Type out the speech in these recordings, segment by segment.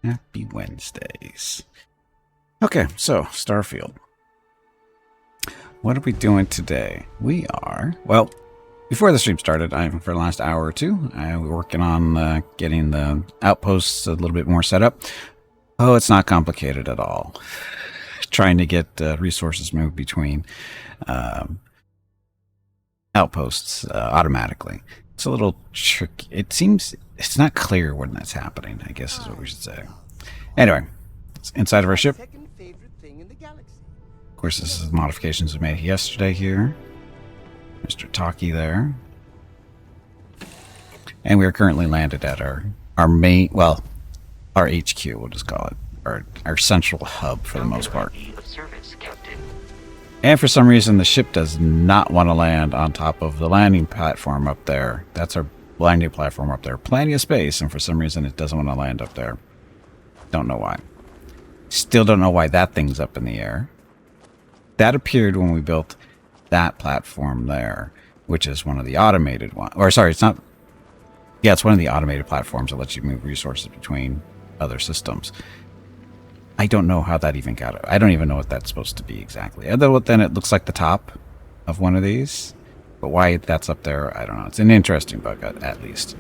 Happy Wednesdays. Okay, so Starfield. What are we doing today? We are, well, before the stream started, for the last hour or two, I was working on getting the outposts a little bit more set up. Oh, it's not complicated at all. Trying to get resources moved between outposts automatically. It's a little tricky. It seems it's not clear when that's happening, I guess is what we should say. Anyway, it's inside of our ship. Of course, this is the modifications we made yesterday here. Mr. Taki there. And we are currently landed at our main, well, our HQ, we'll just call it. Our central hub for the most part. And for some reason, the ship does not want to land on top of the landing platform up there. That's our landing platform up there. Plenty of space, and for some reason, it doesn't want to land up there. Don't know why. Still don't know why that thing's up in the air. That appeared when we built that platform there, which is one of the automated ones. Or sorry, it's not. Yeah, it's one of the automated platforms that lets you move resources between other systems. I don't know how that even got it. I don't even know what that's supposed to be exactly. Although then it looks like the top of one of these. But why that's up there, I don't know. It's an interesting bug, at least.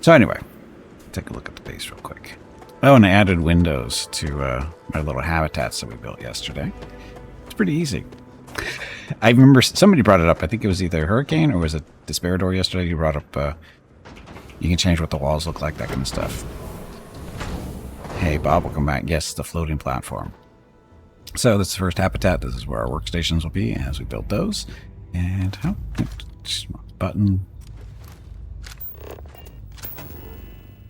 So anyway, take a look at the base real quick. Oh, and I added windows to our little habitats that we built yesterday. It's pretty easy. I remember somebody brought it up. I think it was either Hurricane or was it Desperador yesterday. You brought up you can change what the walls look like, that kind of stuff. Hey, Bob, welcome back. Yes, the floating platform. So this is the first habitat. This is where our workstations will be as we build those. And button.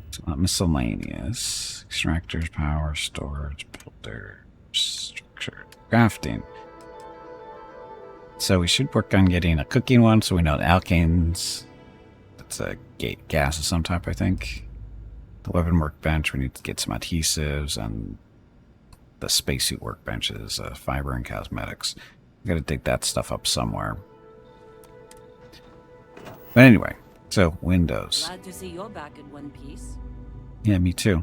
It's not miscellaneous. Extractors, power, storage, builder, structure, crafting. So we should work on getting a cooking one so we know the alkanes. That's a gas of some type, I think. The weapon workbench, we need to get some adhesives, and the spacesuit workbench is fiber and cosmetics. We gotta dig that stuff up somewhere. But anyway, so Windows. Glad to see you're back in one piece. Yeah, me too.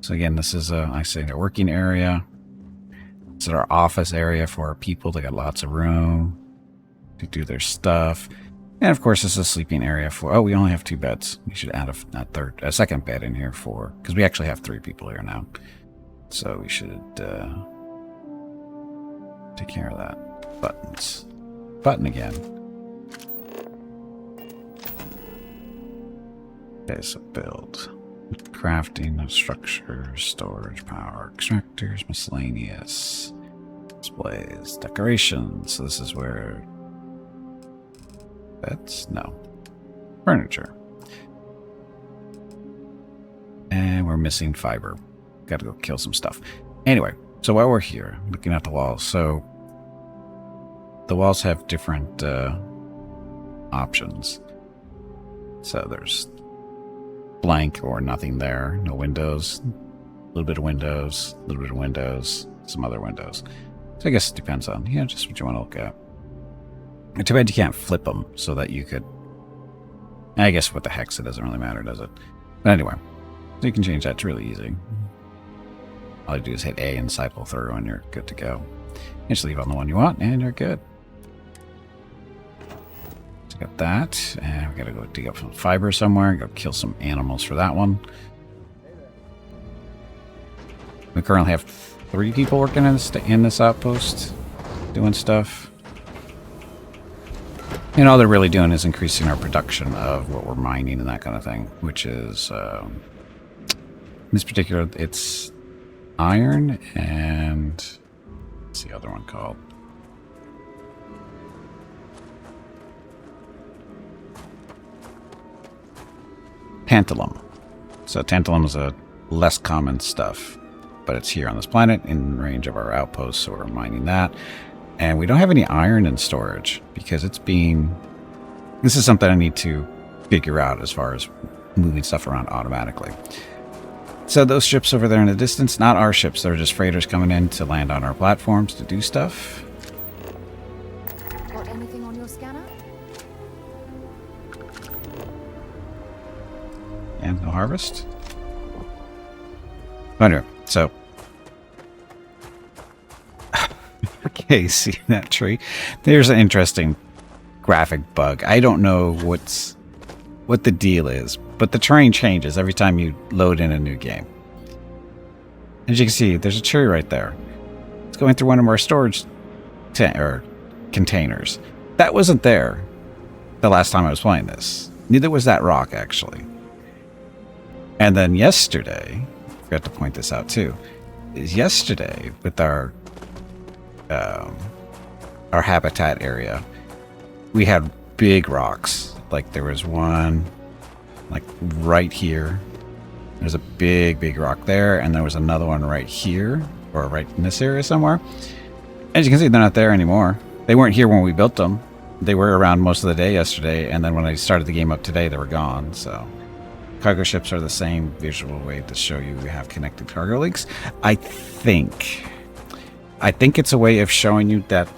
So again, this is I say our working area. This is our office area for our people. They got lots of room to do their stuff. And of course, this is a sleeping area for. Oh, we only have 2 beds. We should add a second bed in here for, because we actually have 3 people here now. So we should take care of that. Buttons. Button again. Okay, so build. Crafting of structures, storage, power, extractors, miscellaneous. Displays, decorations. So this is where. Beds? No. Furniture. And we're missing fiber. Gotta go kill some stuff. Anyway, so while we're here, looking at the walls, so the walls have different options. So there's blank or nothing there, no windows, a little bit of windows, a little bit of windows, some other windows. So I guess it depends on, just what you want to look at. Too bad you can't flip them so that you could. I guess what the heck, it doesn't really matter, does it? But anyway, so you can change that. It's really easy. All you do is hit A and cycle through, and you're good to go. You just leave on the one you want, and you're good. So got that, and we gotta go dig up some fiber somewhere. Go kill some animals for that one. We currently have 3 people working in this outpost, doing stuff. And all they're really doing is increasing our production of what we're mining and that kind of thing, which is, in this particular, it's iron and, what's the other one called? Tantalum. So tantalum is a less common stuff, but it's here on this planet in range of our outposts, so we're mining that. And we don't have any iron in storage because it's being. This is something I need to figure out as far as moving stuff around automatically. So those ships over there in the distance, not our ships, they're just freighters coming in to land on our platforms to do stuff. Got anything on your scanner? And no harvest. Anyway, so okay, see that tree? There's an interesting graphic bug. I don't know what the deal is, but the terrain changes every time you load in a new game. As you can see, there's a tree right there. It's going through one of our storage containers. That wasn't there the last time I was playing this. Neither was that rock, actually. And then yesterday, I forgot to point this out too, is yesterday with our habitat area, we had big rocks. Like there was one like right here. There's a big rock there, and there was another one right here, or right in this area somewhere. As you can see, they're not there anymore. They weren't here when we built them. They were around most of the day yesterday, and then when I started the game up today, they were gone. So cargo ships are the same visual way to show you we have connected cargo links. I think it's a way of showing you that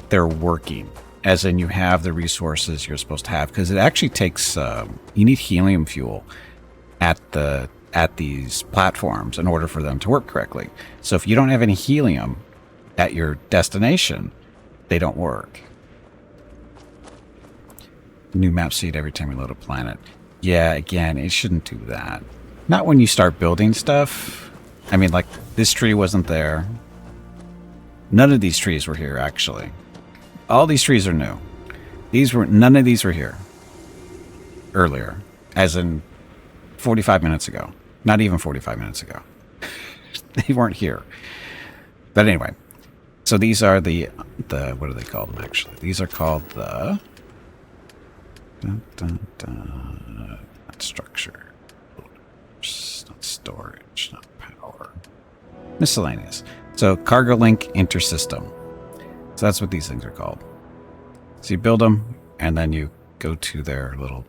they're working, as in you have the resources you're supposed to have, because it actually takes you need helium fuel at these platforms in order for them to work correctly. So if you don't have any helium at your destination, they don't work. New map seed every time you load a planet. Yeah, again, it shouldn't do that. Not when you start building stuff. I mean, like, this tree wasn't there. None of these trees were here, actually. All these trees are new. None of these were here earlier, as in 45 minutes ago. Not even 45 minutes ago. They weren't here. But anyway, so these are the what do they call them, actually? These are called the not structure, not storage, not power, miscellaneous. So cargo link intersystem. So that's what these things are called. So you build them, and then you go to their little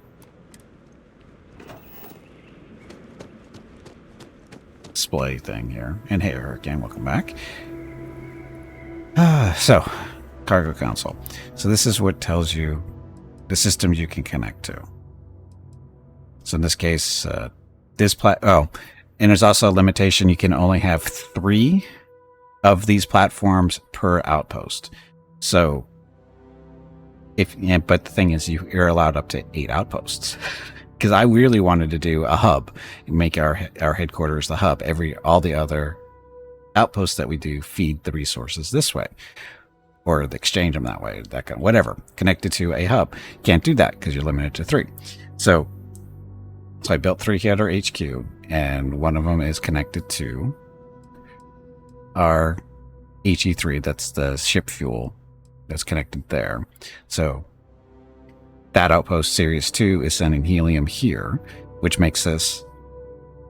display thing here. And hey, Hurricane, welcome back. So, cargo console. So this is what tells you the systems you can connect to. So in this case, and there's also a limitation. You can only have 3 of these platforms per outpost. So but the thing is, you're allowed up to 8 outposts. Because I really wanted to do a hub and make our headquarters the hub. All the other outposts that we do feed the resources this way, or exchange them that way. That kind of, whatever, connected to a hub. Can't do that because you're limited to 3. So I built 3 here at our HQ, and one of them is connected to our HE3. That's the ship fuel that's connected there. So that outpost series 2 is sending helium here, which makes this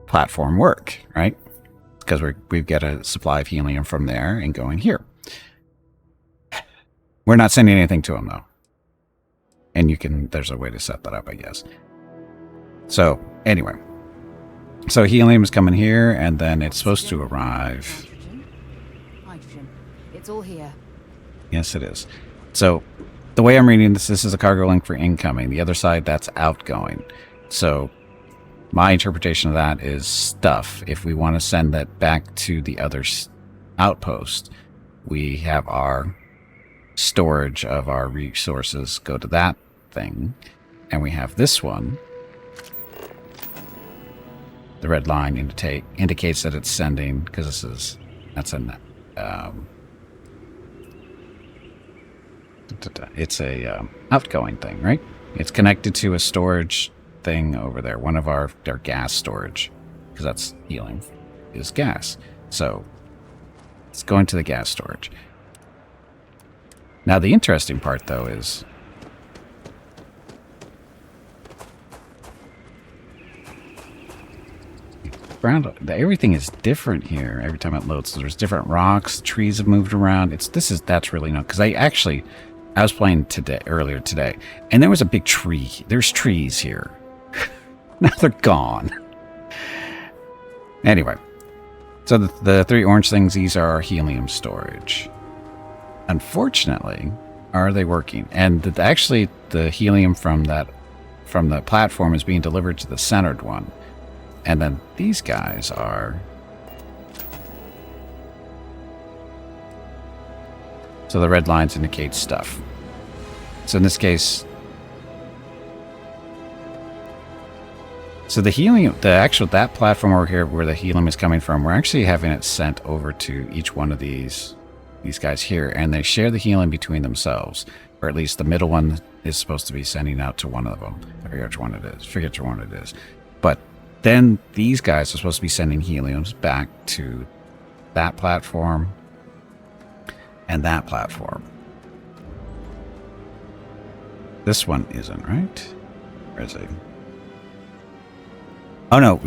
platform work, right? Because we've got a supply of helium from there and going here. We're not sending anything to them though. And there's a way to set that up, I guess. So anyway, so helium is coming here, and then it's supposed to arrive. Hydrogen. It's all here. Yes, it is. So the way I'm reading this is a cargo link for incoming. The other side, that's outgoing. So my interpretation of that is stuff. If we want to send that back to the other outpost, we have our storage of our resources go to that thing. And we have this one. The red line indicates that it's sending, because that's an it's a outgoing thing, right? It's connected to a storage thing over there, one of their gas storage, because that's helium is gas. So it's going to the gas storage. Now the interesting part though is everything is different here every time it loads. So there's different rocks, trees have moved around. That's really not, because I was playing earlier today, and there was a big tree. There's trees here. Now they're gone. Anyway, so the 3 orange things, these are our helium storage. Unfortunately, are they working? And actually, the helium from the platform is being delivered to the centered one. And then these guys are... So the red lines indicate stuff. So in this case... So the helium, that platform over here where the helium is coming from, we're actually having it sent over to each one of these guys here, and they share the helium between themselves. Or at least the middle one is supposed to be sending out to one of them. I forget which one it is. But then these guys are supposed to be sending heliums back to that platform and that platform. This one isn't, right? Where is it? Oh no,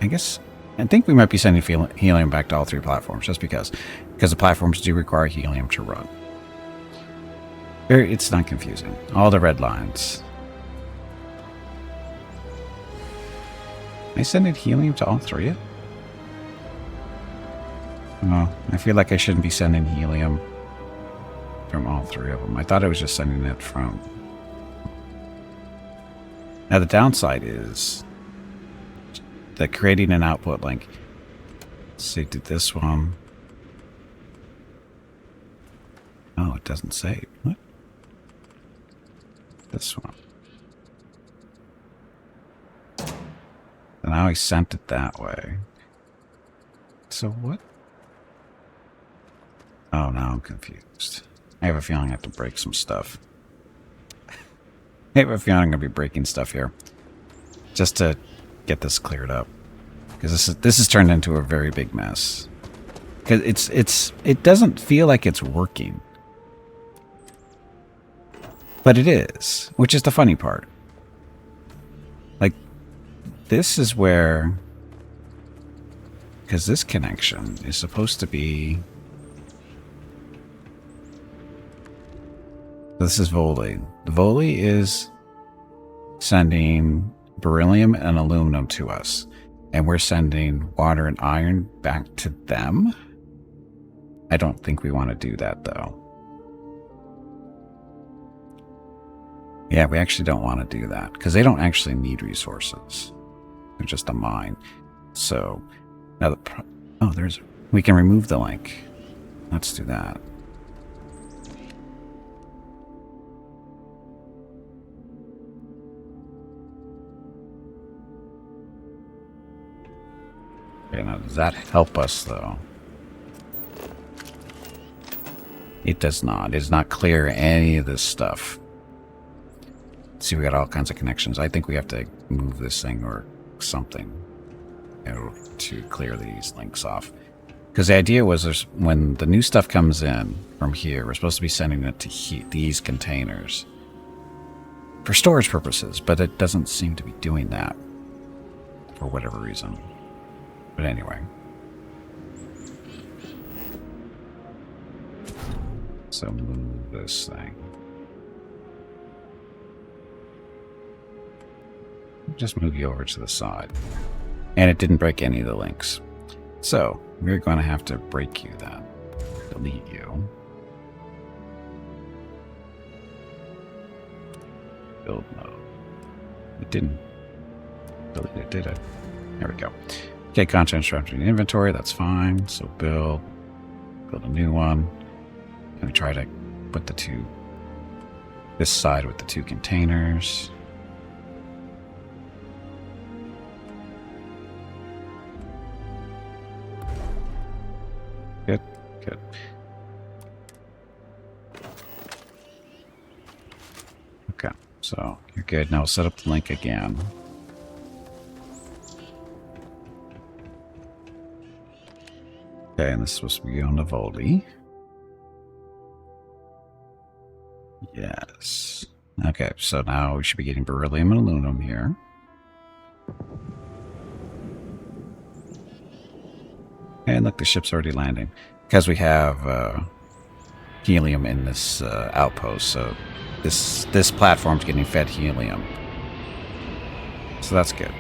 I think we might be sending helium back to all three platforms, just because the platforms do require helium to run. It's not confusing. All the red lines. I sending helium to all three? Oh, I feel like I shouldn't be sending helium from all three of them. I thought I was just sending it from... Now the downside is that creating an output link. Let's see, did this one... Oh, it doesn't say. What? This one. And now I sent it that way. So what? Oh, now I'm confused. I have a feeling I have to break some stuff. I have a feeling I'm going to be breaking stuff here. Just to get this cleared up. Because this has turned into a very big mess. Because it doesn't feel like it's working. But it is. Which is the funny part. Like, this is where... Because this connection is supposed to be... This is Volley. The Volley is sending beryllium and aluminum to us. And we're sending water and iron back to them? I don't think we want to do that, though. Yeah, we actually don't want to do that. Because they don't actually need resources. They're just a mine. So, now we can remove the link. Let's do that. Okay, now does that help us, though? It does not. It does not clear any of this stuff. See, we got all kinds of connections. I think we have to move this thing or something, you know, to clear these links off. Because the idea was when the new stuff comes in from here, we're supposed to be sending it to these containers for storage purposes, but it doesn't seem to be doing that for whatever reason. But anyway. So move this thing. Just move you over to the side. And it didn't break any of the links. So, we're going to have to break you then. Delete you. Build mode. It didn't delete it, did it? There we go. Okay, content structure inventory, that's fine. So build a new one. And we try to put this side with the two containers. Good, good. Okay, so you're good. Now we'll set up the link again. Okay, and this is supposed to be on the Voldy. Yes. Okay, so now we should be getting beryllium and aluminum here. And look, the ship's already landing. Because we have helium in this outpost, so this platform's getting fed helium. So that's good.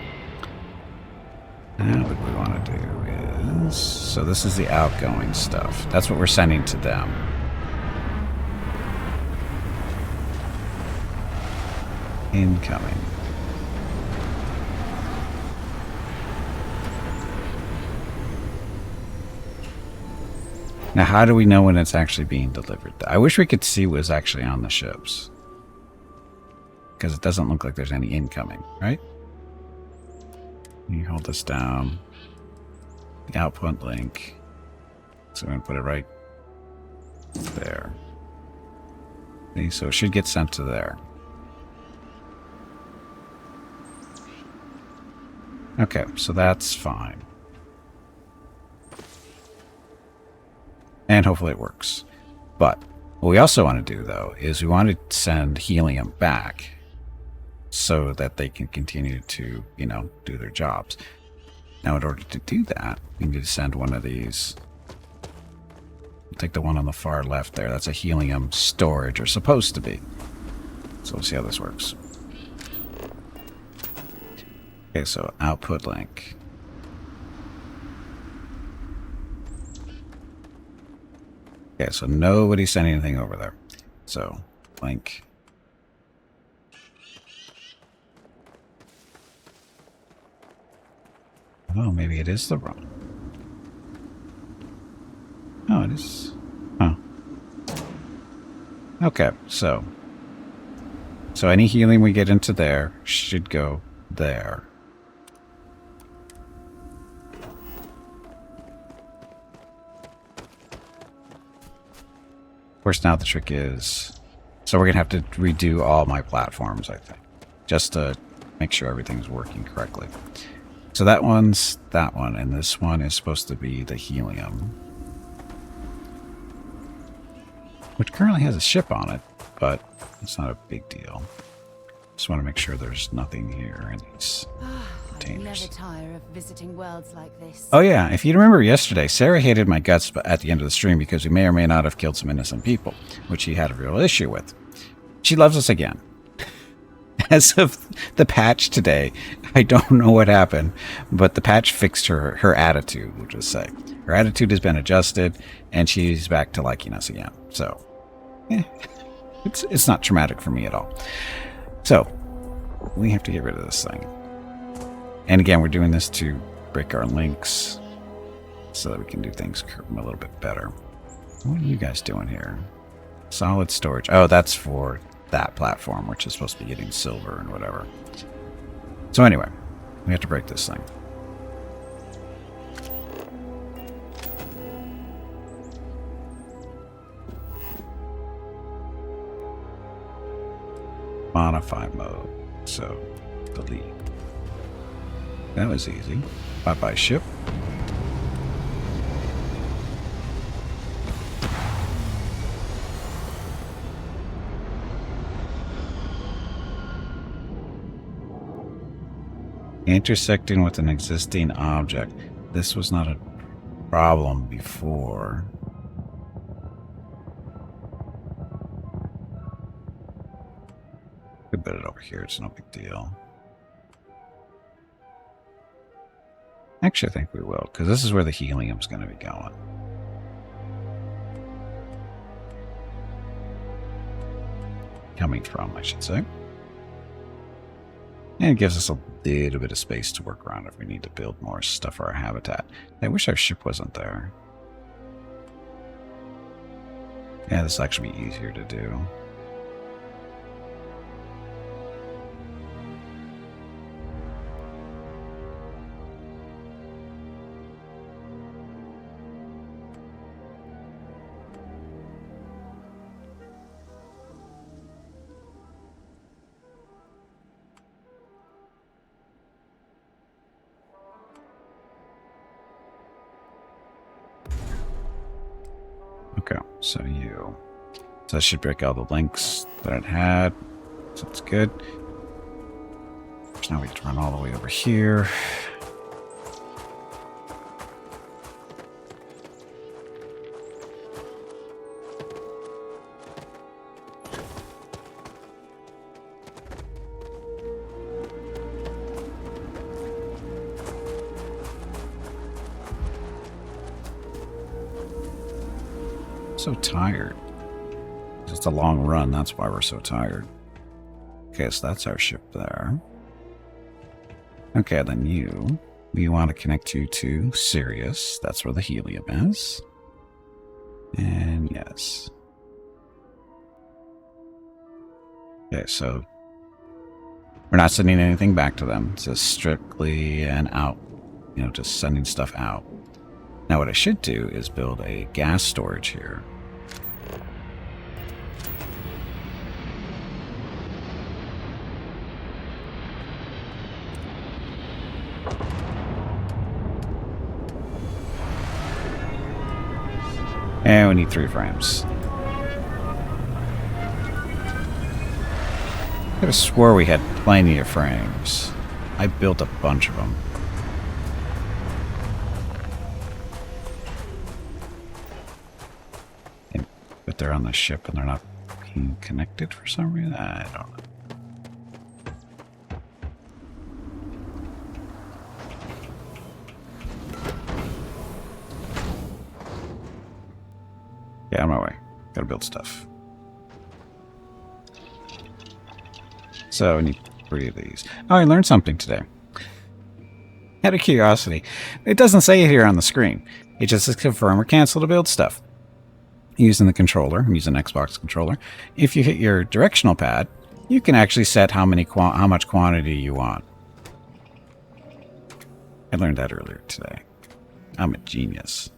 Now what we want to do is... So this is the outgoing stuff. That's what we're sending to them. Incoming. Now, how do we know when it's actually being delivered? I wish we could see what is actually on the ships. Because it doesn't look like there's any incoming, right? You hold this down. The output link. So I'm going to put it right there. See, so it should get sent to there. Okay, so that's fine. And hopefully it works. But what we also want to do, though, is we want to send helium back so that they can continue to, you know, do their jobs. Now, in order to do that, we need to send one of these. Take the one on the far left there. That's a helium storage, or supposed to be. So we'll see how this works. Okay, so output link. Okay, so nobody sent anything over there. So, link. Oh, maybe it is the wrong. Oh, it is. Oh. Okay, so any helium we get into there should go there. Of course, now the trick is, so we're gonna have to redo all my platforms, I think, just to make sure everything's working correctly. So that one's that one, and this one is supposed to be the helium, which currently has a ship on it, but it's not a big deal. Just want to make sure there's nothing here in these containers. Never tire of visiting worlds like this. Oh yeah, if you remember yesterday, Sarah hated my guts at the end of the stream because we may or may not have killed some innocent people, which she had a real issue with. She loves us again. As of the patch today, I don't know what happened, but the patch fixed her attitude, we'll just say. Her attitude has been adjusted, and she's back to liking us again. So, it's not traumatic for me at all. So, we have to get rid of this thing. And again, we're doing this to break our links so that we can do things a little bit better. What are you guys doing here? Solid storage. Oh, that's for that platform, which is supposed to be getting silver and whatever. So anyway, we have to break this thing. Modify mode. So, delete. That was easy. Bye-bye ship. Intersecting with an existing object. This was not a problem before. We put it over here. It's no big deal. Actually, I think we will, because this is where the helium's going to be going. Coming from, I should say. And it gives us a little bit of space to work around if we need to build more stuff for our habitat. I wish our ship wasn't there. Yeah, this will actually be easier to do. Okay, so that should break all the links that it had. So that's good. So now we have to run all the way over here. So tired. It's a long run, that's why we're so tired. Okay, so that's our ship there. Okay, then we want to connect you to Sirius. That's where the helium is. And yes. Okay, so we're not sending anything back to them. It's just strictly an out, you know, just sending stuff out. Now what I should do is build a gas storage here. And we need 3 frames. I could have swore we had plenty of frames. I built a bunch of them. But they're on the ship and they're not being connected for some reason. I don't know. Yeah, on my way. Gotta build stuff. So I need 3 of these. Oh, I learned something today. Out of curiosity. It doesn't say it here on the screen. It just says confirm or cancel to build stuff. Using the controller, I'm using an Xbox controller. If you hit your directional pad, you can actually set how much quantity you want. I learned that earlier today. I'm a genius.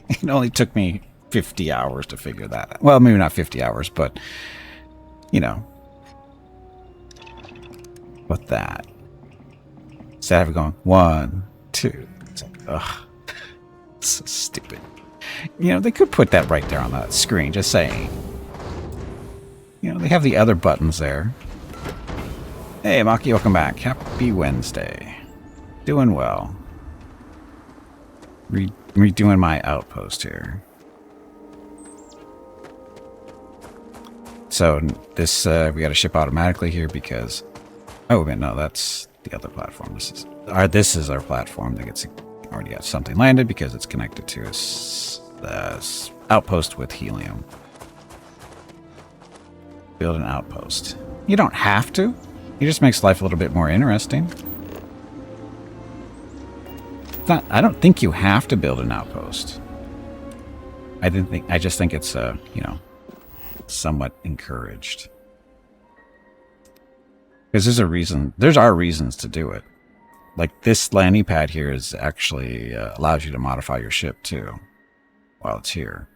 It only took me 50 hours to figure that out. Well, maybe not 50 hours, but, you know. What that? Instead of going 1, 2. It's like, ugh. It's so stupid. You know, they could put that right there on that screen, just saying. You know, they have the other buttons there. Hey, Maki, welcome back. Happy Wednesday. Doing well. Redoing my outpost here. So this we got to ship automatically here because oh wait, no, that's the other platform. This is our platform that gets already got something landed because it's connected to the outpost with helium. Build an outpost. You don't have to. It just makes life a little bit more interesting. I don't think you have to build an outpost. I just think it's you know, somewhat encouraged. Because there's our reasons to do it. Like this landing pad here is actually allows you to modify your ship too while it's here.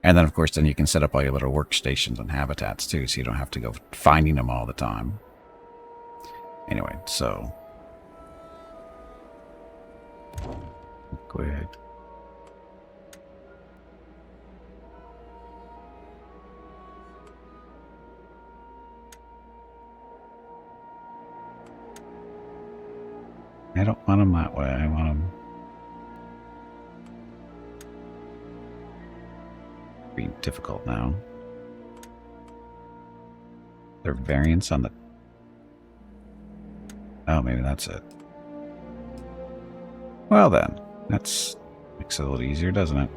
And then of course then you can set up all your little workstations and habitats too, so you don't have to go finding them all the time. Anyway, so go ahead. I don't want them that way. I want them being difficult now. There are variants on the... Oh, maybe that's it. Well then, that's makes it a little easier, doesn't it?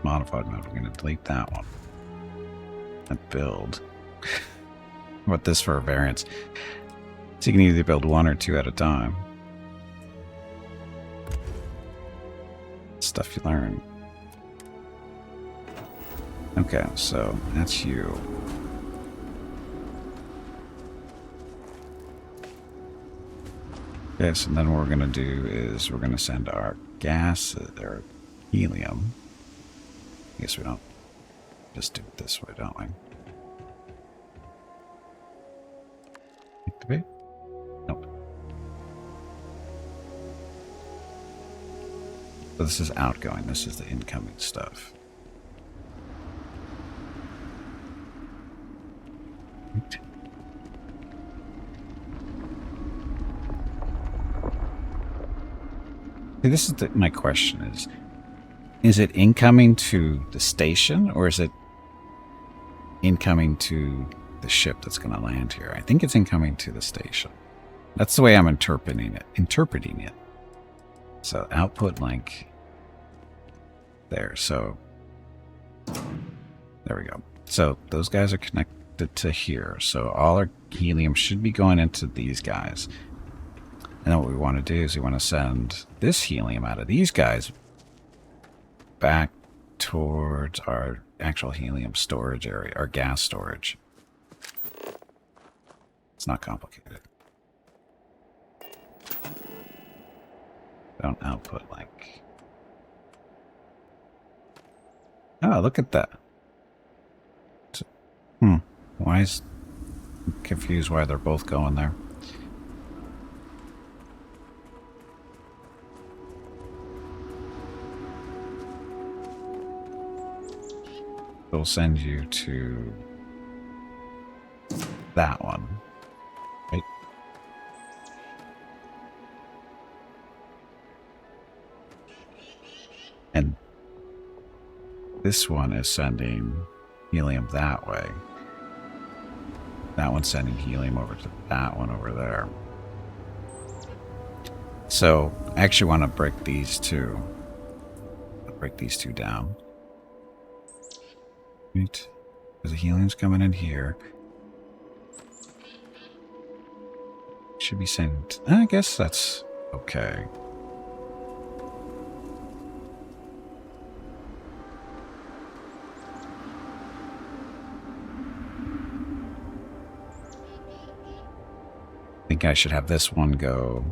Modified mode. We're going to delete that one. And build. What this for a variance? So you can either build 1 or 2 at a time. Stuff you learn. Okay, so that's you. Yes, and then what we're going to do is we're going to send our gas, or helium. I guess we don't just do it this way, don't we? Activate? Nope. So this is outgoing, this is the incoming stuff. Right. See, this is my question is it incoming to the station or is it incoming to the ship that's going to land here? I think it's incoming to the station. That's the way I'm interpreting it. So output link there. So there we go. So those guys are connected to here. So all our helium should be going into these guys. And then what we want to do is we want to send this helium out of these guys back towards our actual helium storage area, our gas storage. It's not complicated. Don't output like... Oh, look at that. Why is... I'm confused why they're both going there. We'll send you to that one. Right? And this one is sending helium that way. That one's sending helium over to that one over there. So I actually want to break these two. Break these two down. Right. Because the helium's coming in here. Should be sent. I guess that's okay. I think I should have this one go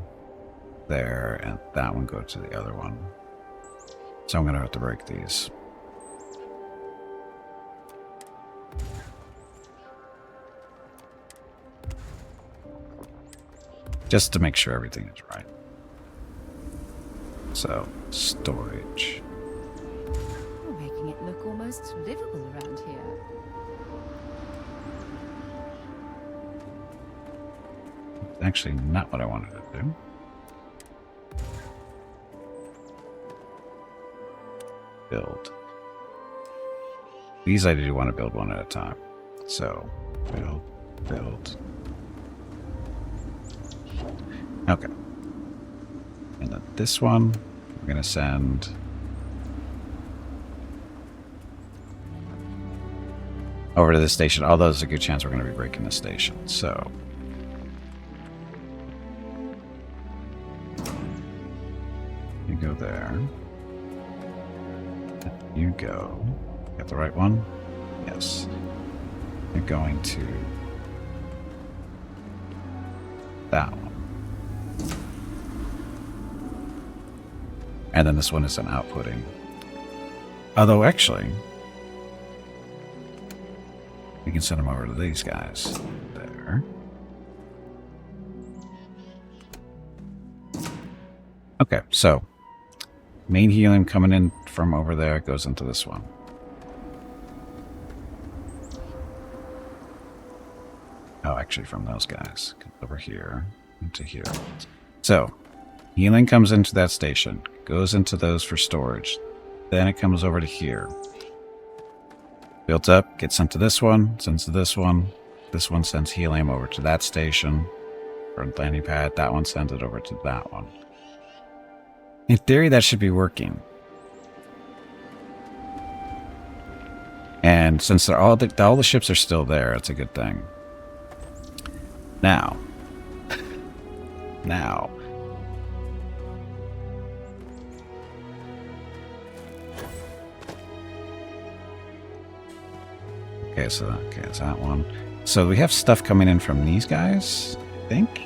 there and that one go to the other one. So I'm going to have to break these. Just to make sure everything is right. So, storage. You're making it look almost livable around here. Actually, not what I wanted to do. Build. These I do want to build one at a time. So, build, build. Okay. And then this one, we're going to send... over to the station. Although there's a good chance we're going to be breaking the station. So... you go there. You go. Got the right one? Yes. You're going to that one. And then this one is an outputting. Although actually, we can send them over to these guys. There. Okay, so main helium coming in from over there goes into this one. Oh, actually from those guys. Comes over here, into here. So, helium comes into that station, goes into those for storage. Then it comes over to here. Built up, gets sent to this one, sends to this one. This one sends helium over to that station, or landing pad. That one sends it over to that one. In theory, that should be working. And since they're all the ships are still there, it's a good thing. Now. Okay, so it's that one. So we have stuff coming in from these guys, I think.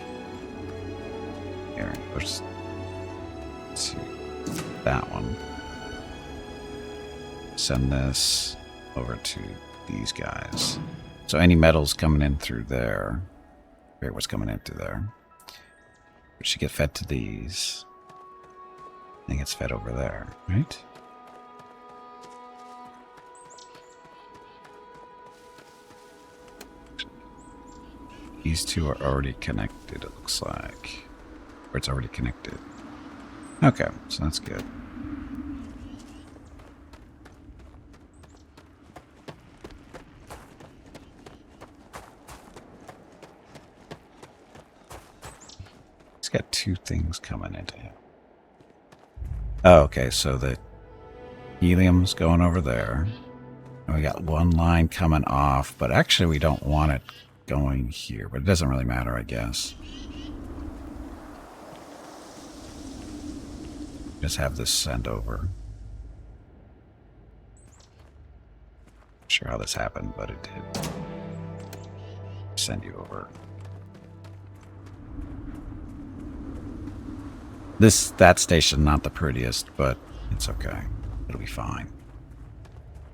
Here, let's see. That one. Send this over to these guys. So any metals coming in through there. Here's what's coming in through there. It should get fed to these. And it gets fed over there, right? These two are already connected, it looks like. Or it's already connected. Okay, so that's good. It's got two things coming into him. Oh, okay, so the helium's going over there. And we got one line coming off, but actually we don't want it going here, but it doesn't really matter, I guess. Just have this send over. Not sure how this happened, but it did. Send you over. That station not the prettiest, but it's okay. It'll be fine.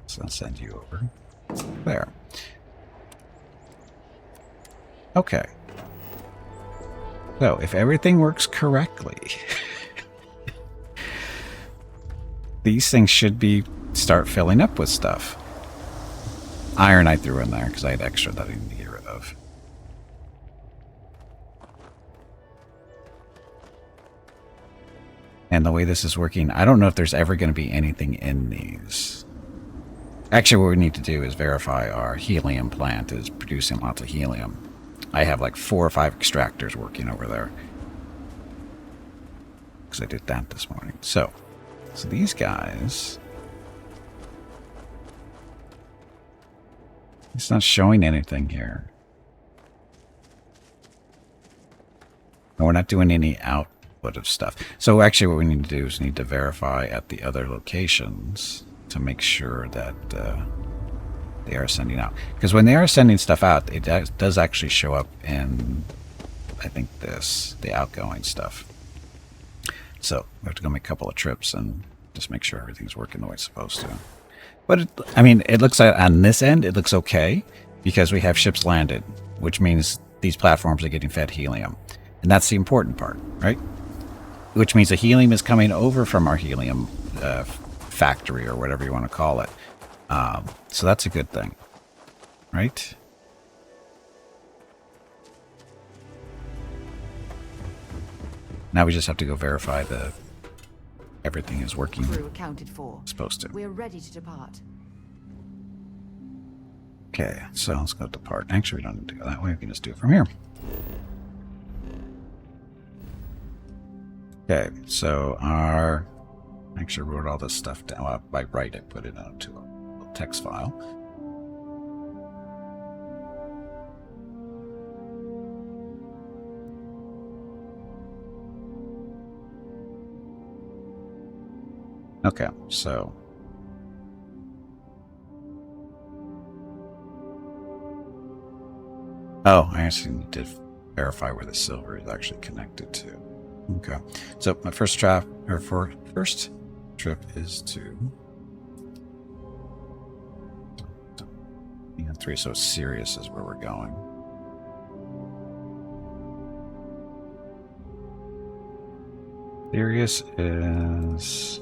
So I'll send you over. There. Okay. So if everything works correctly, these things should start filling up with stuff. Iron I threw in there because I had extra that I need to get rid of. And the way this is working, I don't know if there's ever going to be anything in these. Actually, what we need to do is verify our helium plant is producing lots of helium. I have like 4 or 5 extractors working over there. Because I did that this morning. So these guys... It's not showing anything here. And we're not doing any output of stuff. So actually what we need to do is need to verify at the other locations to make sure that they are sending out. Because when they are sending stuff out, it does actually show up in, I think, the outgoing stuff. So we have to go make a couple of trips and just make sure everything's working the way it's supposed to. But, it looks like on this end, it looks okay because we have ships landed, which means these platforms are getting fed helium. And that's the important part, right? Which means the helium is coming over from our helium factory or whatever you want to call it. So that's a good thing, right? Now we just have to go verify that everything is working. Crew accounted for. Supposed to. We're ready to depart. Okay, so let's go depart. Actually, we don't need to go that way. We can just do it from here. Okay, so actually wrote all this stuff down. Well, by right, I put it into a little text file. Okay, so I actually need to verify where the silver is actually connected to. Okay, so my first trip is to 3, so Sirius is where we're going. Sirius is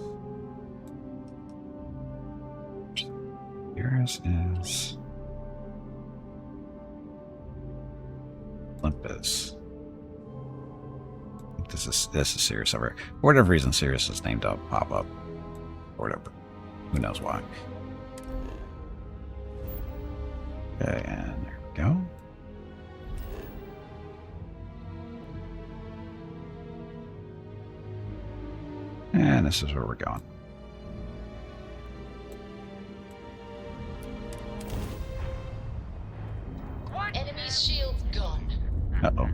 Olympus. I think this is Sirius over. For whatever reason, Sirius is named up, pop up, or whatever. Who knows why? Okay, and there we go. And this is where we're going. Enemy's shield's gone. Uh-oh.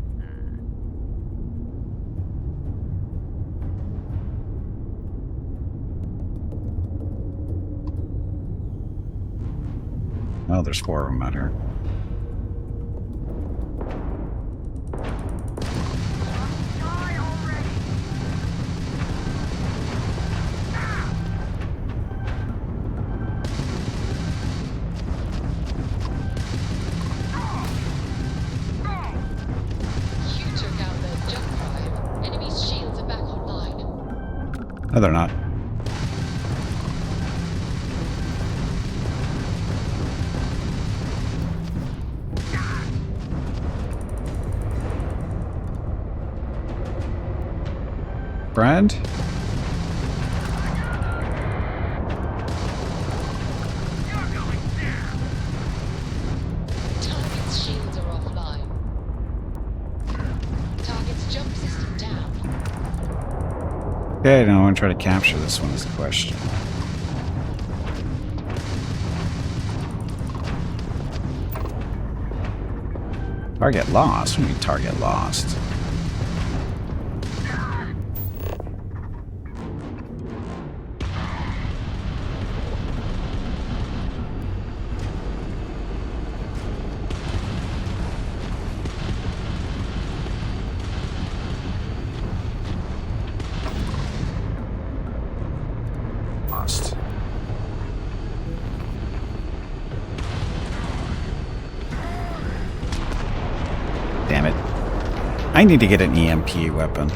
Oh, there's 4 of them out here. No, they're not. Friend? Target's shields are offline. Target's jump system down. Okay, now I want to try to capture this one is the question. Target lost? What do you mean target lost? Damn it. I need to get an EMP weapon.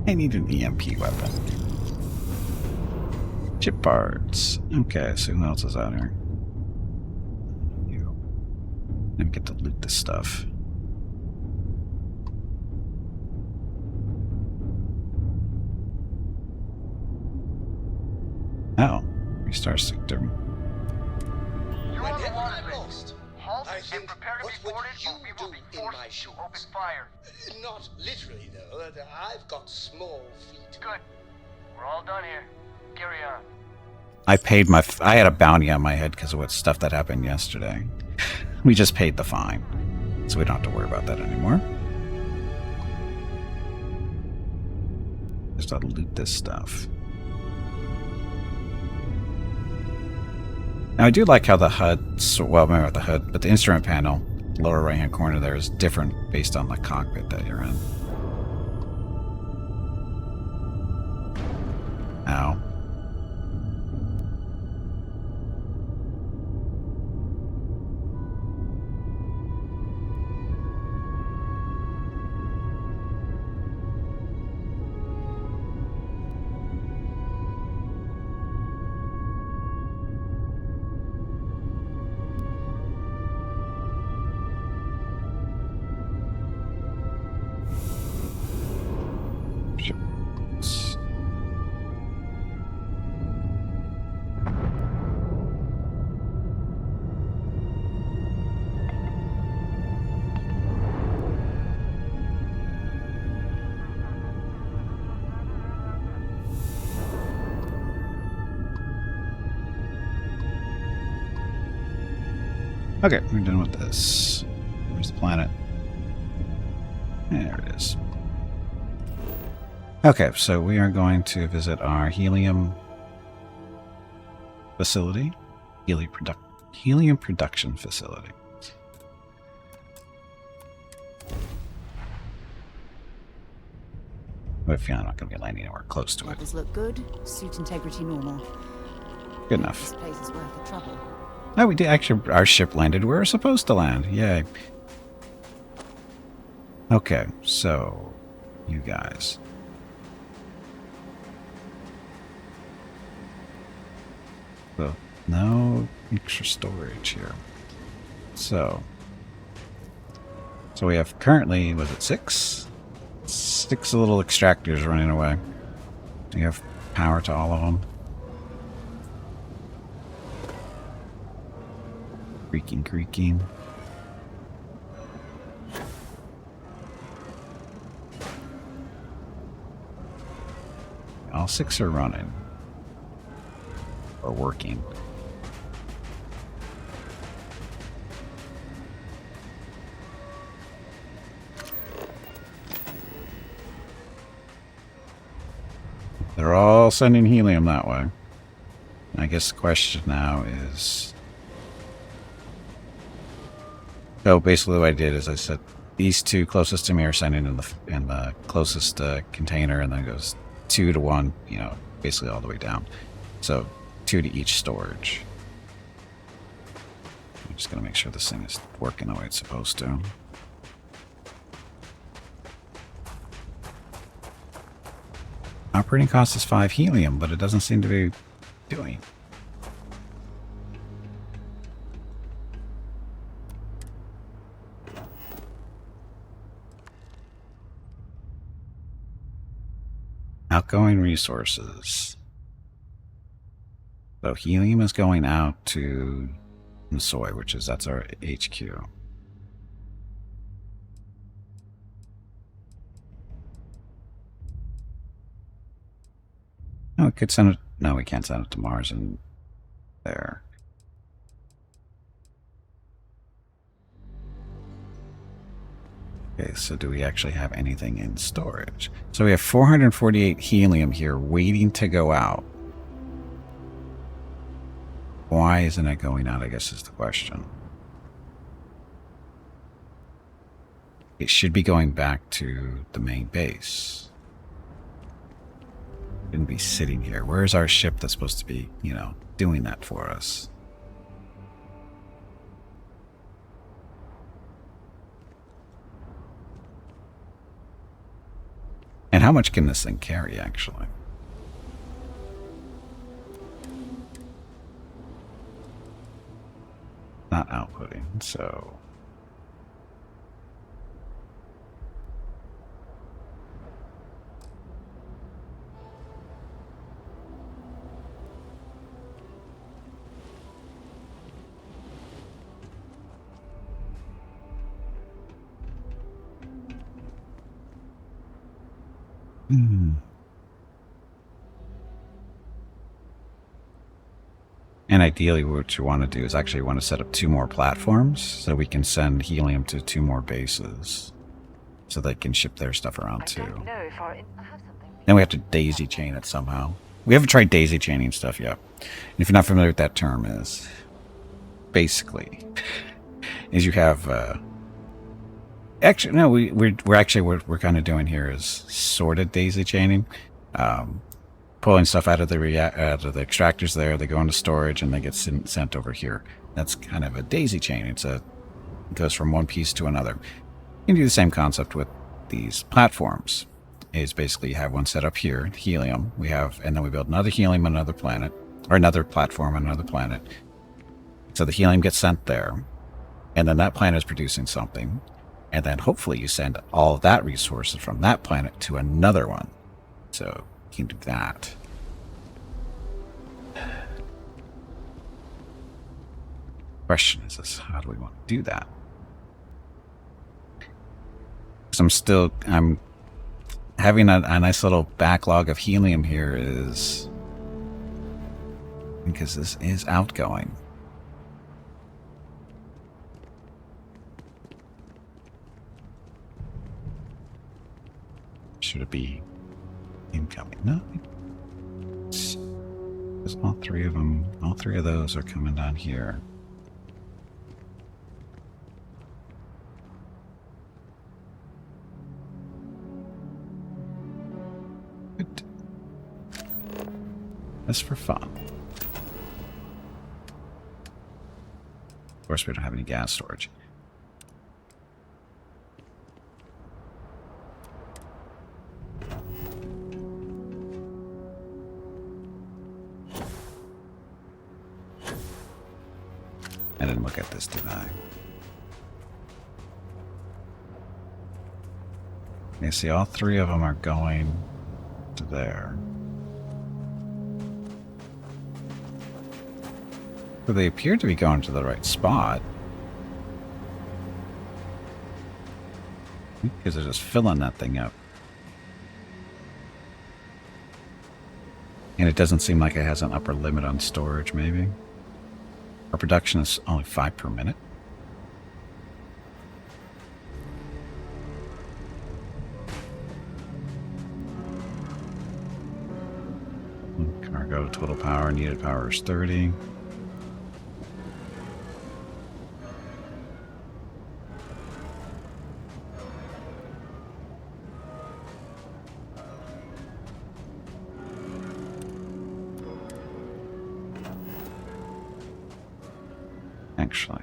I need an EMP weapon. Chip parts. Okay, so who else is out here? You. Let me get to loot this stuff. Oh, restart sector. You're on the water list. Halt and prepare to be boarded, or we will be forced to open fire. Not literally, though. I've got small feet. Good. We're all done here. Carry on. I paid my... I had a bounty on my head because of what stuff that happened yesterday. We just paid the fine. So we don't have to worry about that anymore. Just gotta loot this stuff. Now I do like how the HUD... Well, maybe not the HUD, but the instrument panel, lower right-hand corner there, is different based on the cockpit that you're in. Ow. Okay, we're done with this. Where's the planet? There it is. Okay, so we are going to visit our helium facility. Helium production facility. But if you're not going to be landing anywhere close to it. Levels look good. Suit integrity normal. Good enough. This place is worth the trouble. Oh, we did. Actually, our ship landed where we're supposed to land. Yay. Okay, so you guys. Well, no extra storage here. So we have currently, was it 6? 6 little extractors running away. Do you have power to all of them? Creaking. All 6 are running. Or working. They're all sending helium that way. I guess the question now is... So basically what I did is I said these 2 closest to me are sending in the closest container, and then it goes 2 to 1, you know, basically all the way down. So 2 to each storage. I'm just going to make sure this thing is working the way it's supposed to. Operating cost is 5 helium, but it doesn't seem to be doing. Outgoing resources. So helium is going out to Soy, that's our HQ. No, we could send it. No, we can't send it to Mars and there. Okay, so do we actually have anything in storage? So we have 448 helium here waiting to go out. Why isn't it going out, I guess is the question. It should be going back to the main base. It shouldn't be sitting here. Where's our ship that's supposed to be, you know, doing that for us? And how much can this thing carry, actually? Not outputting, so... And ideally what you want to do is actually want to set up 2 more platforms so we can send helium to 2 more bases so they can ship their stuff around too. Then we have to daisy chain it somehow. We haven't tried daisy chaining stuff yet. And if you're not familiar with that term is, basically, is you have, actually, no, we're kind of doing here is sorted daisy chaining. Pulling stuff out of the extractors there, they go into storage and they get sent over here. That's kind of a daisy chain. It goes from one piece to another. You can do the same concept with these platforms. Is basically you have one set up here, helium. And then we build another helium on another planet, or another platform on another planet. So the helium gets sent there, and then that planet is producing something, and then hopefully you send all of that resources from that planet to another one. So you can do that. Question is how do we want to do that? Because I'm having a nice little backlog of helium here is because this is outgoing. Should it be incoming? No. There's all 3 of them. All 3 of those are coming down here. Good. That's for fun. Of course, we don't have any gas storage. I didn't look at this, did I? You see, all 3 of them are going to there. But they appear to be going to the right spot. Because they're just filling that thing up. And it doesn't seem like it has an upper limit on storage, maybe. Our production is only 5 per minute. Cargo total power, needed power is 30. Actually,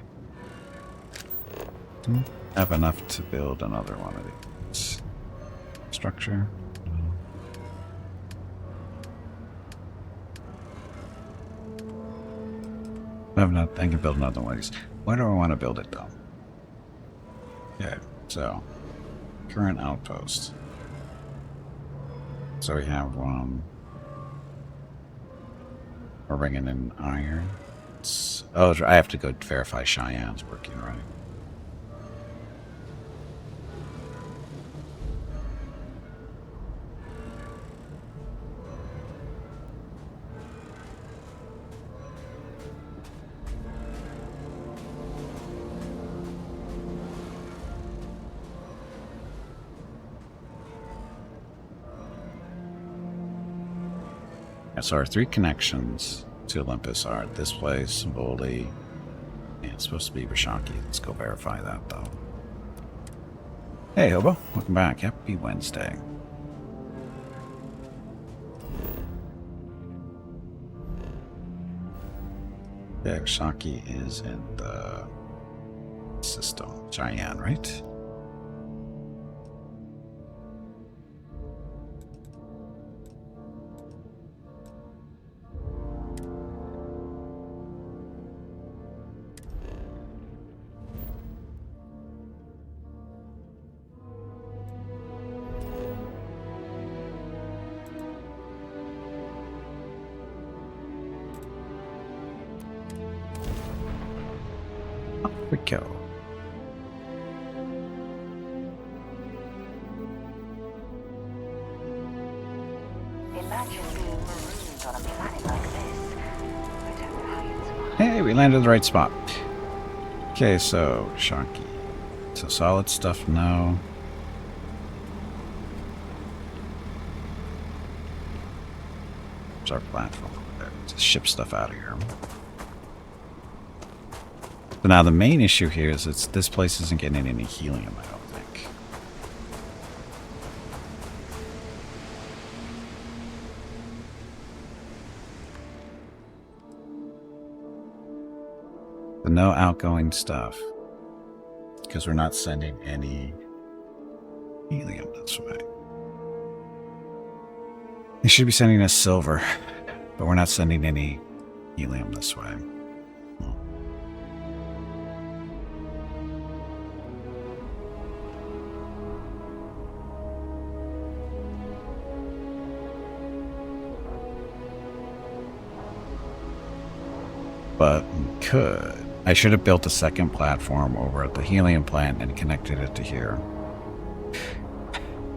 I have enough to build another one of these. Structure. I have enough. I can build another one of these. Where do I want to build it though? Okay, so current outpost. So we have one. We're bringing in iron. Oh, I have to go verify Cheyenne's working right. Yeah, so our 3 connections to Olympus are this place, Voldy, and it's supposed to be Rashaki. Let's go verify that though. Hey Hobo, welcome back. Happy Wednesday. Yeah, Rashaki is in the system. Cheyenne, right? Quick kill. Imagine being marooned on a planet like this. I don't know how you'd survive. Hey, we landed in the right spot. Okay, so Shanky. So solid stuff, no. There's our platform over there. Just ship stuff out of here. So now the main issue here is this place isn't getting any helium, I don't think. So no outgoing stuff. Because we're not sending any helium this way. They should be sending us silver, but we're not sending any helium this way. But we could. I should have built a second platform over at the helium plant and connected it to here.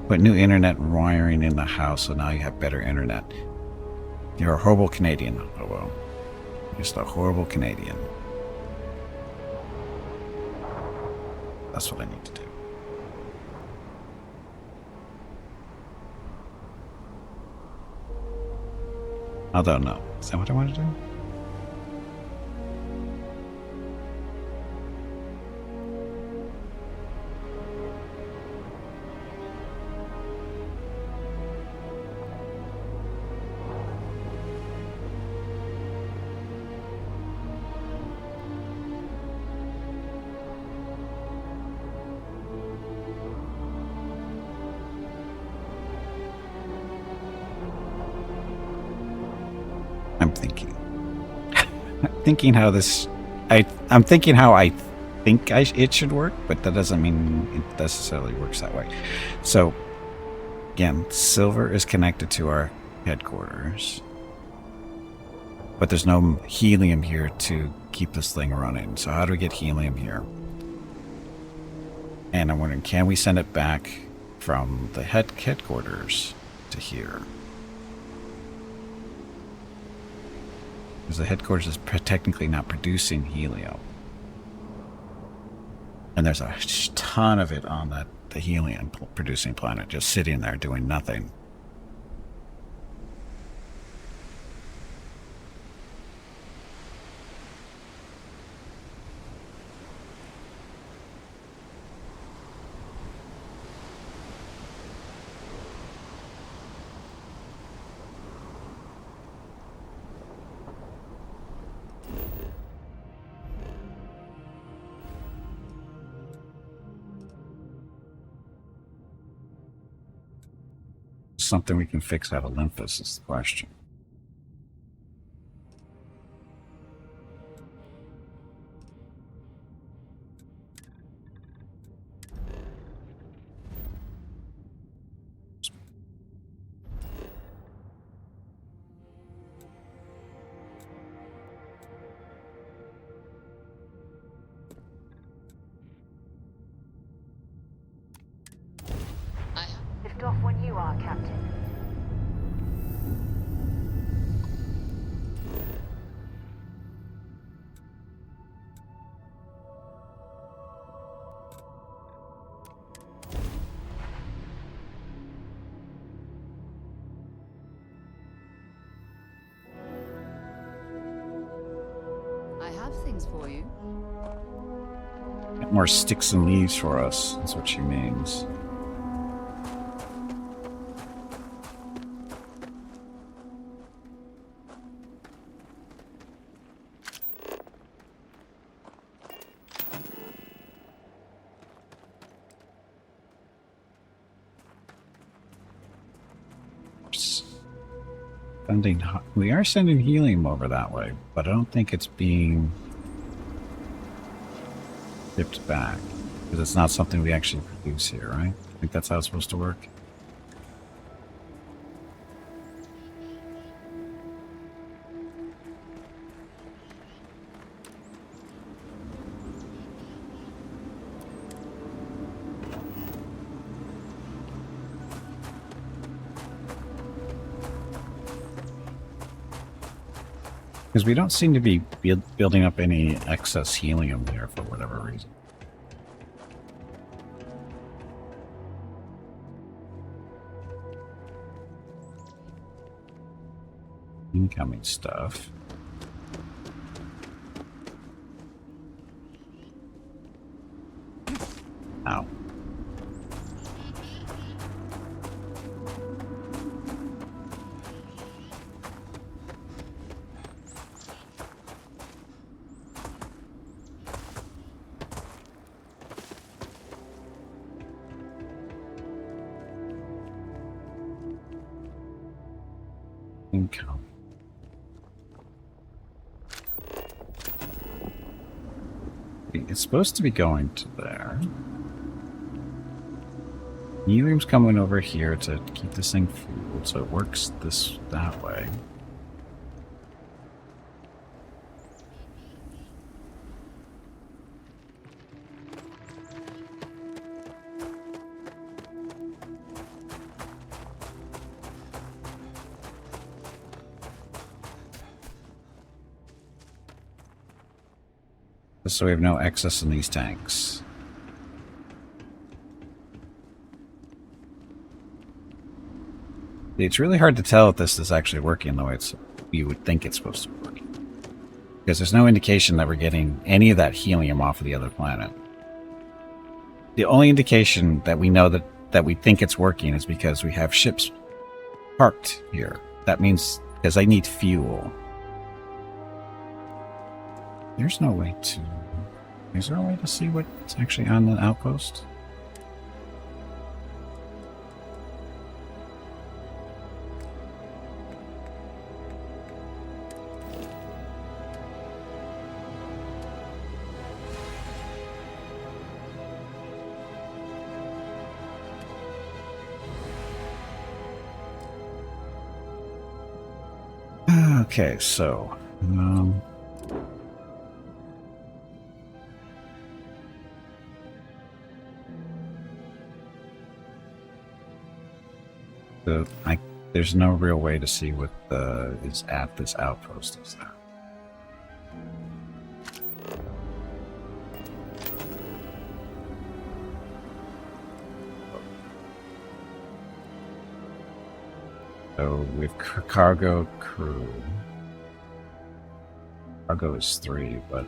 Put new internet wiring in the house, so now you have better internet. You're a horrible Canadian, Hobo. You're just a horrible Canadian. That's what I need to do. Although, no. Is that what I want to do? I'm thinking. I'm thinking how this... I'm thinking how I think it should work, but that doesn't mean it necessarily works that way. So, again, silver is connected to our headquarters. But there's no helium here to keep this thing running. So how do we get helium here? And I'm wondering, can we send it back from the headquarters to here? Because the headquarters is technically not producing helium. And there's a ton of it on the helium producing planet just sitting there doing nothing. Something we can fix out of Olympus is the question. Lift off when you are, Captain. I have things for you. Get more sticks and leaves for us, that's what she means. We are sending helium over that way, but I don't think it's being shipped back because it's not something we actually produce here, right? I think that's how it's supposed to work. Because we don't seem to be building up any excess helium there for whatever reason. Incoming stuff. Ow. Income. It's supposed to be going to there. Helium's coming over here to keep this thing fueled, so it works that way. So we have no excess in these tanks. It's really hard to tell if this is actually working the way you would think it's supposed to be working. Because there's no indication that we're getting any of that helium off of the other planet. The only indication that we know that we think it's working is because we have ships parked here. That means because they need fuel. There's no way to... Is there a way to see what's actually on the outpost? Okay, so... there's no real way to see what is at this outpost, is there? So we've cargo crew. Cargo is 3, but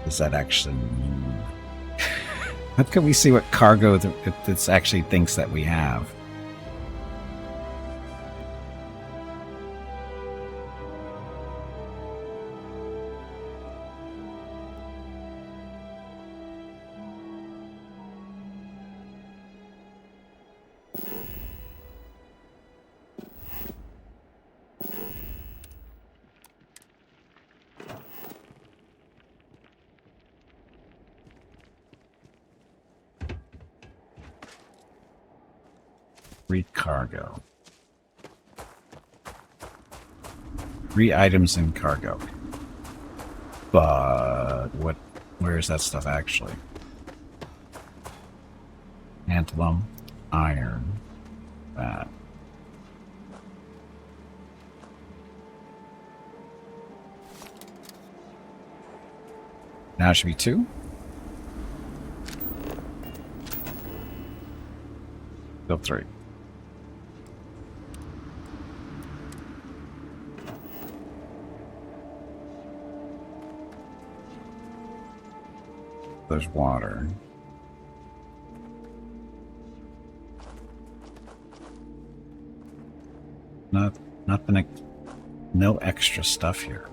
does that actually mean? How can we see what cargo this actually thinks that we have? Read cargo. 3 items in cargo. But where is that stuff actually? Tantalum, iron, that. Now it should be 2. Still 3. There's water. No extra stuff here.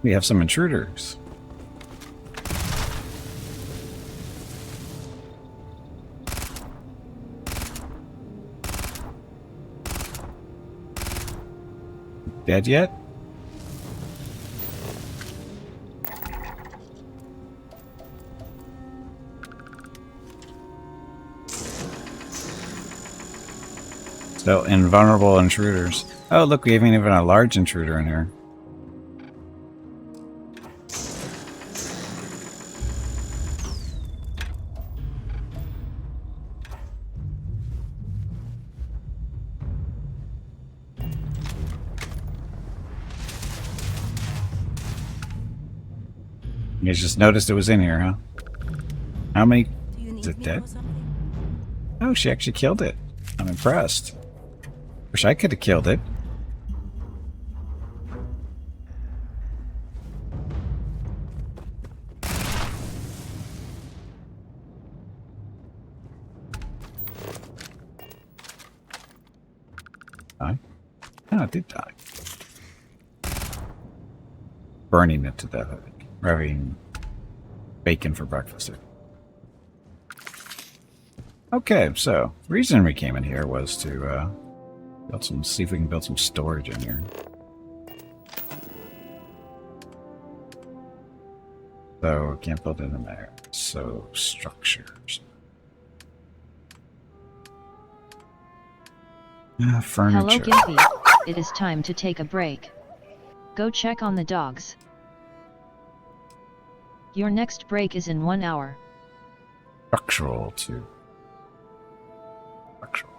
We have some intruders. Dead yet? So, invulnerable intruders. Oh, look, we have even a large intruder in here. You guys just noticed it was in here, huh? How many? Is it dead? Oh, she actually killed it. I'm impressed. Wish I could have killed it. Die? Oh, it did die. Burning it to death, I think. We're having bacon for breakfast. Okay, so the reason we came in here was to see if we can build some storage in here. So can't build it in there. So structures. Furniture. Hello, Gimpy. It is time to take a break. Go check on the dogs. Your next break is in 1 hour. Structural too. Structural.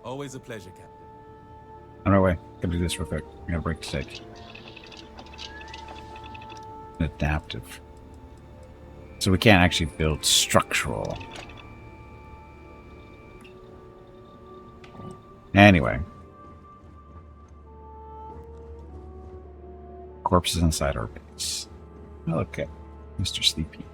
Always a pleasure, Captain. On our way. Gotta do this real quick. We got a break to take. Adaptive. So we can't actually build structural. Anyway. Corpses inside our base. Okay. Mr. Sleepy.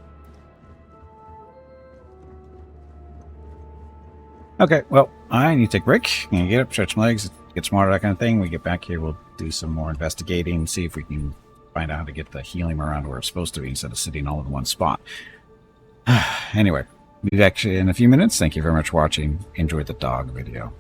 Okay, well, I need to take a break. I'm gonna get up, stretch my legs, get smarter, that kind of thing. When we get back here, we'll do some more investigating, see if we can find out how to get the healing around where it's supposed to be instead of sitting all in one spot. Anyway, we'll be back in a few minutes. Thank you very much for watching. Enjoy the dog video.